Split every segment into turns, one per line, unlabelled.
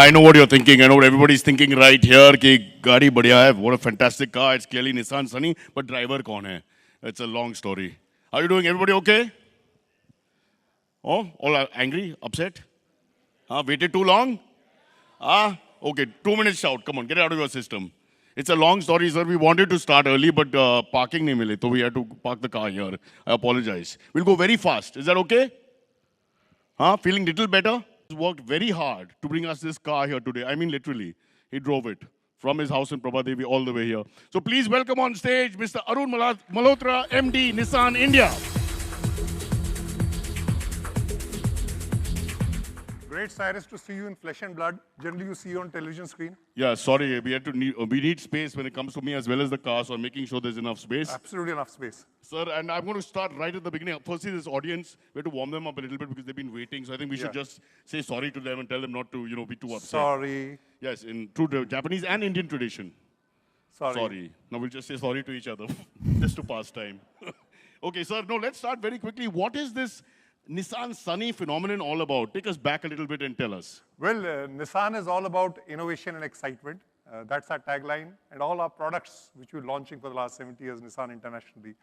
I know what you're thinking. I know what everybody's thinking right here. कि गाड़ी बढ़िया है. What a fantastic car. It's clearly Nissan Sunny. But driver कौन है? It's a long story. How are you doing? Everybody okay? Oh, all are angry, upset? Waited too long? Okay. 2 minutes shout. Come on, get it out of your system. It's a long story, sir. We wanted to start early, but parking nahi mile, so we had to park the car here. I apologize. We'll go very fast. Is that okay? Feeling little better? He's worked very hard to bring us this car here today. I mean, literally. He drove it from his house in Prabhadevi all the way here. So please welcome on stage Mr. Arun Malhotra, MD, Nissan India.
Great, Cyrus, to see you in flesh and blood. Generally, you see you on television screen.
Yeah, sorry, we need space when it comes to me as well as the car, so I'm making sure there's enough space.
Absolutely enough space.
Sir, and I'm going to start right at the beginning. Firstly, this audience, we have to warm them up a little bit because they've been waiting. So I think we should just say sorry to them and tell them not to, be too upset.
Sorry.
Yes, in true Japanese and Indian tradition.
Sorry.
Now we'll just say sorry to each other, just to pass time. Okay, sir, no, let's start very quickly. What is this Nissan Sunny phenomenon all about? Take us back a little bit and tell us.
Well, Nissan is all about innovation and excitement. That's our tagline. And all our products, which we're launching for the last 70 years, Nissan internationally.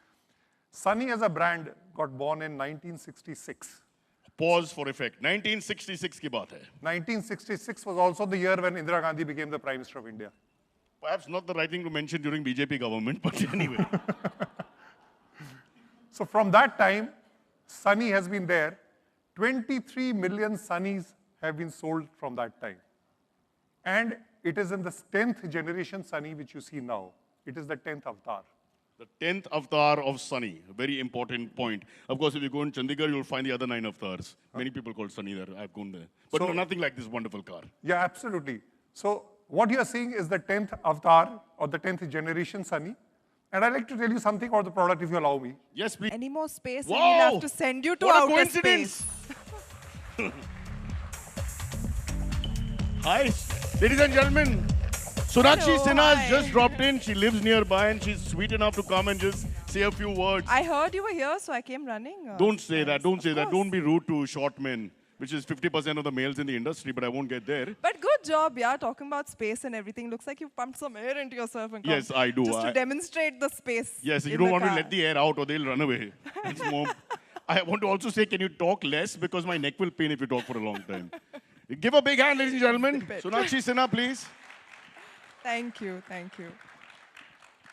Sunny as a brand got born in 1966.
Pause for effect. 1966 ki baat hai.
1966 was also the year when Indira Gandhi became the Prime Minister of India.
Perhaps not the right thing to mention during BJP government, but anyway.
So from that time, Sunny has been there. 23 million Sunnies have been sold from that time. And it is in the 10th generation Sunny which you see now. It is the 10th avatar.
The 10th avatar of Sunny, a very important point. Of course, if you go in Chandigarh, you'll find the other 9 avatars. Many people call Sunny there. I've gone there. But no, nothing like this wonderful car.
Yeah, absolutely. So what you are seeing is the 10th avatar or the 10th generation Sunny. And I'd like to tell you something about the product if you allow me.
Yes, please.
Any more space
Wow!
and we'll have to send you to
What a
outer
coincidence!
space.
Hi, ladies and gentlemen. Sonakshi
Hello,
Sinha has
hi.
just dropped in. She lives nearby and she's sweet enough to come and just say a few words.
I heard you were here, so I came running.
Don't say that. Don't
Of
say that.
course.
Don't be rude to short men, which is 50% of the males in the industry, but I won't get there.
But good job, yeah, talking about space and everything. Looks like you've pumped some air into yourself and come.
Yes, I do.
Just to demonstrate the space.
Yes, you
in
don't
the
want to
car.
let the air out or they'll run away. It's more. I want to also say, can you talk less? Because my neck will pain if you talk for a long time. Give a big hand, ladies and gentlemen.
bit.
Sonakshi Sinha, please.
Thank you, thank you.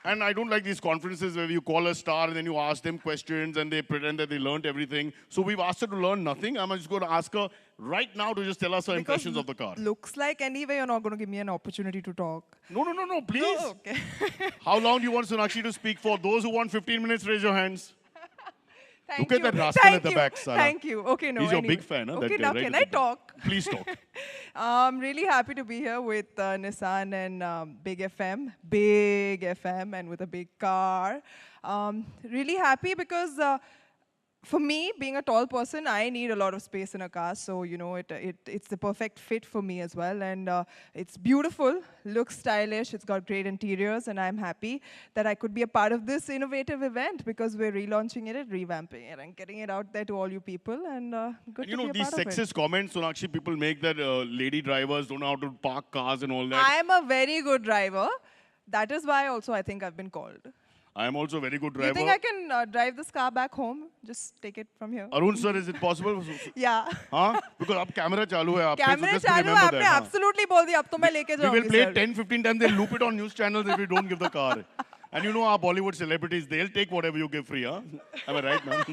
And I don't like these conferences where you call a star and then you ask them questions and they pretend that they learned everything. So we've asked her to learn nothing. I'm just going to ask her right now to just tell us her impressions of the car.
Looks like anyway you're not going to give me an opportunity to talk.
No, please.
Oh, okay.
How long do you want Sonakshi to speak for? Those who want 15 minutes, raise your hands.
Thank
Look at
you.
that rascal
Thank
at the
you.
back, Sarah.
Thank you. Okay, no.
He's your
anyway.
big fan, huh?
Okay,
that guy
now
right
can
at
I
the back.
talk?
Please talk.
I'm really happy to be here with Nissan and Big FM, and with a big car. Really happy because for me, being a tall person, I need a lot of space in a car. So, it's the perfect fit for me as well. And it's beautiful, looks stylish, it's got great interiors, and I'm happy that I could be a part of this innovative event because we're relaunching it, revamping it, and getting it out there to all you people. And good
And
to be a
these
part of it.
sexist comments, Sonakshi, people make that lady drivers don't know how to park cars and all that.
I'm a very good driver. That is why also I think I've been called.
I'm also a very good driver.
You think I can drive this car back home? Just take it from here.
Arun sir, is it possible?
Yeah.
Huh? Because अब camera चालू है आपके, so
कैमरे
just to
चालू
remember
आपने
that, हाँ.
absolutely बोल दिया अब तो मैं लेके
We
जाऊंगी
will play
sir.
it 10-15 times. They'll loop it on news channels if we don't give the car. And you know our Bollywood celebrities, they'll take whatever you give free, huh? Am I right, man?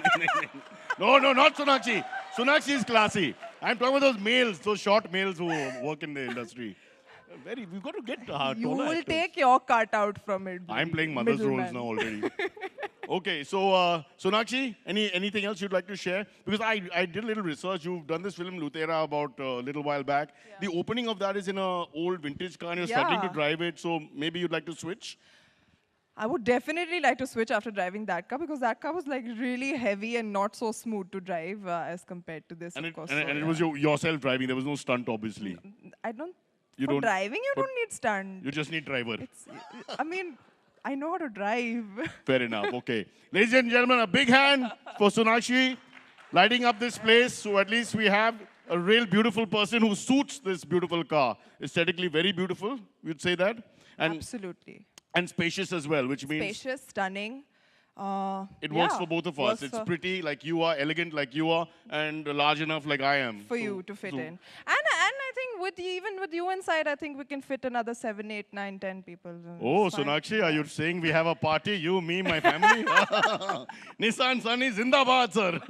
No, not Sonakshi. Sonakshi is classy. I'm talking about those males, those short males who work in the industry. We've got to get
You
taller
will
actors.
take your cut out from it.
I'm playing mother's roles
middleman.
now already. Okay, so Sonakshi, anything else you'd like to share? Because I did a little research. You've done this film Lutera about a little while back.
Yeah.
The opening of that is in an old vintage car and you're struggling to
Yeah.
drive it. So maybe you'd like to switch?
I would definitely like to switch after driving that car because that car was like really heavy and not so smooth to drive as compared to this,
And
of
it,
course.
and,
so,
and it
yeah.
was yourself driving. There was no stunt, obviously.
I don't.
You
for
don't-
driving, you
but-
don't need stunt.
You just need driver.
It's. I mean, I know how to drive.
Fair enough. Okay. Ladies and gentlemen, a big hand for Sonakshi lighting up this place. So at least we have a real beautiful person who suits this beautiful car. Aesthetically very beautiful, you'd say that? And,
Absolutely.
and spacious as well, which means
Spacious, stunning.
it works
Yeah,
for both of us.
works
It's
for-
pretty like you are, elegant like you are, and large enough like I am.
for you to fit in. And I think even with you inside, I think we can fit another 7, 8, 9, 10 people.
Oh,
It's fine.
Sonakshi, are you saying we have a party? You, me, my family? Nissan Sunny Zindabad, sir.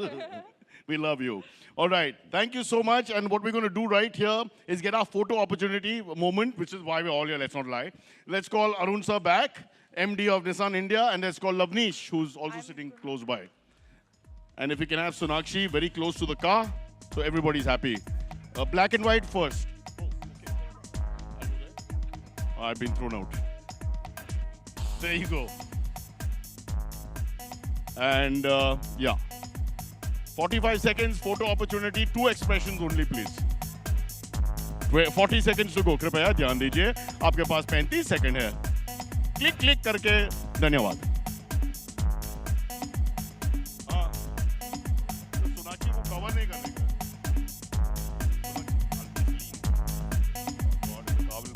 We love you. All right. Thank you so much. And what we're going to do right here is get our photo opportunity moment, which is why we're all here. Let's not lie. Let's call Arun sir back, MD of Nissan India, and let's call Lavnish, who's also sitting close by. And if we can have Sonakshi very close to the car, so everybody's happy. Black and white first. Oh, okay. I'll do that. I've been thrown out. There you go. And yeah. 45 seconds, photo opportunity, 2 expressions only, please. 40 seconds to go. कृपया ध्यान दीजिए. आपके पास 35 second है. Click click करके धन्यवाद. हाँ. तो सोनाक्षी को कवर नहीं करने का. God, it's a काबिल.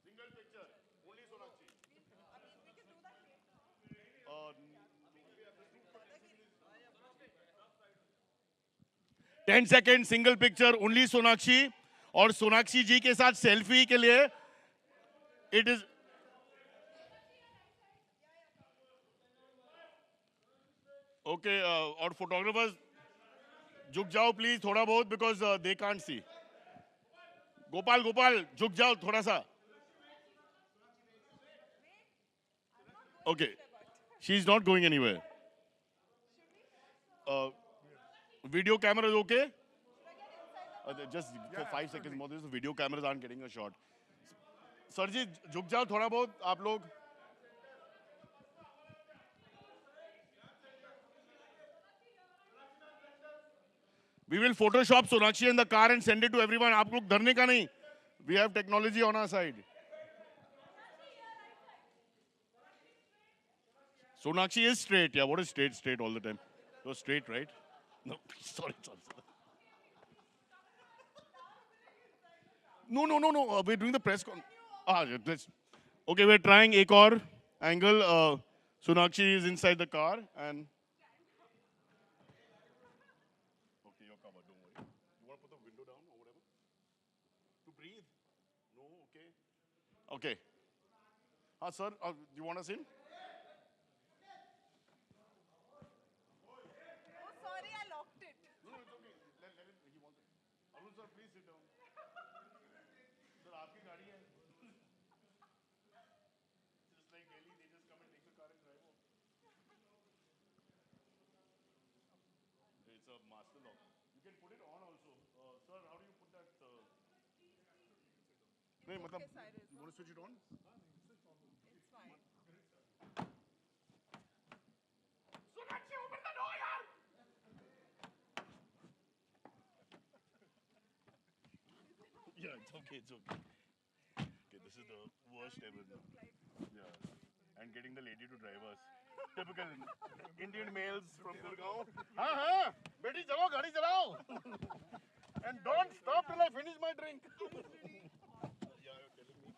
Single picture, only Sonakshi. 10 second single picture only Sonakshi और सोनाक्षी जी के साथ सेल्फी के लिए इट इज ओके और फोटोग्राफर्स झुक जाओ प्लीज थोड़ा बहुत because they can't see Gopal Gopal झुक जाओ थोड़ा सा okay she is not going anywhere video camera is okay? Just for 5 seconds more, this video cameras aren't getting a shot. Sir ji, झुक जाओ थोड़ा बहुत आप लोग. We will Photoshop Sonakshi in the car and send it to everyone. आप लोग डरने का नहीं. We have technology on our side. Sonakshi is straight. Yeah, what is straight? Straight all the time. You're straight, right? No, sorry. No. We're doing the press con. Let's. Okay, we're trying एक और angle. Sonakshi is inside the car and. Okay, you're covered. Don't worry. You want to put the window down or whatever? To breathe? No. Okay. Okay. Sir, do you want us in?
Sorry, I locked it.
No, it's okay. Let him. He wants it. Arun sir, please sit down. Sir, आपकी गाड़ी है. Just like Delhi, they just come and take the car and drive off. It's a master lock. You can put it on also. Sir, how do you put that? नहीं मतलब, you want to switch it on?
It's fine.
Sonakshi, open the door, yaar! Yeah, it's okay. Okay, this is the worst ever. Yeah. And getting the lady to drive us. Typical Indian males from Gurgaon. हाँ, बेटी चलो गाड़ी चलाओ. And don't stop till I finish my drink. Yeah, you're telling me.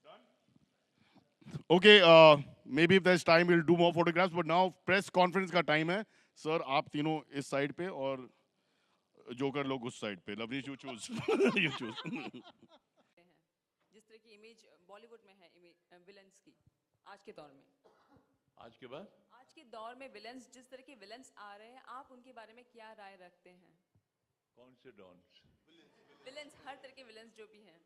Done? Okay, maybe if there's time, we'll do more photographs. But now press conference का time है. Sir, आप तीनों इस side पे और जोकर लोग उस साइड पे. Lavnish, you choose. You choose.
हैं जिस तरह की इमेज बॉलीवुड में है विलन्स की आज के दौर में.
आज के बाद
आज के दौर में विलन्स, जिस तरह के विलन्स आ रहे हैं, आप उनके बारे में क्या राय रखते हैं?
कौन से डॉन्स?
विलन्स, हर तरह के विलन्स जो भी हैं.